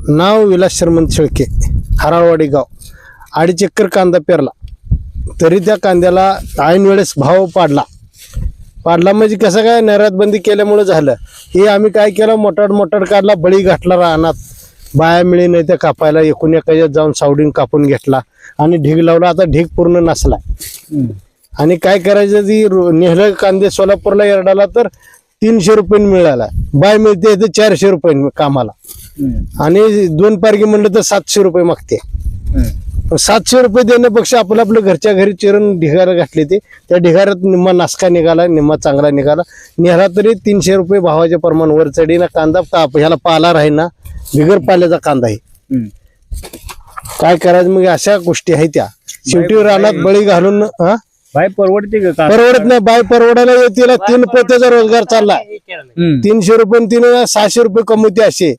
नाव विलास शर्मंत शेळके, हराळवाडी गाव. 2.5 एकर कांदा पेरला, तरी त्या कांद्याला ऐन वेळेस भाव पाडला म्हणजे कसं काय, निर्यात बंदी केल्यामुळे झालं. हे आम्ही काय केलं, मोटाड काढला, बळी घातला रानात, बाया मिळी नाही त्या कापायला, एकूण एकाच्यात जाऊन सावडीन कापून घेतला आणि ढीग लावला. आता ढीग पूर्ण नसलाय. आणि काय करायचं, ती नेहलं कांदे सोलापूरला एरडाला तर 300 रुपये मिळाला, बाय मिळते इथे 400 रुपये कामाला. आणि 2 पारगी म्हणलं तर 700 रुपये मागते. 700 रुपये देण्यापेक्षा आपलं घरच्या घरी चिरून ढिगारा घातले, ते त्या ढिगाऱ्यात निम्मा नासका निघाला, निम्मा चांगला निघाला. निघाला तरी 300 रुपये भावाच्या प्रमाण वर चढीना कांदा. ह्याला पाला राहीना, बिगर पाल्याचा कांदा आहे. काय करायचं मग, अशा गोष्टी आहेत त्या. शेवटी रानात बळी घालून बाय परवडते का? परवडत नाही. बाय परवडायला तिला 3 पोत्याचा रोजगार चालला. 300 रुपये 600 रुपये कमवते असे.